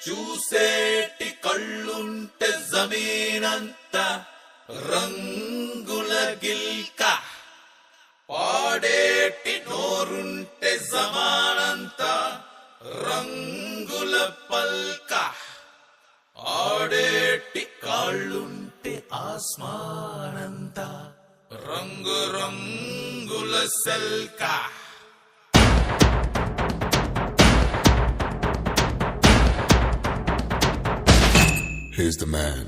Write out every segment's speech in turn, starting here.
చూసేటి కళ్ళుంటే జమీనంత రంగుల గిల్క పాడేటి నోరుంటే జమానంత రంగుల పల్క ఆడేటి కాళ్ళుంటే ఆస్మానంత రంగు రంగుల సెల్క. Here's the man.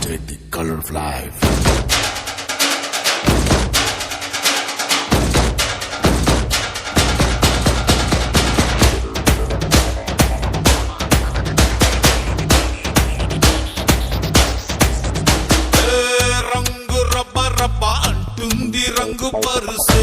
Take the color of life. రంగు రబ్బ రబ్బ అంటుంది రంగు పరుసు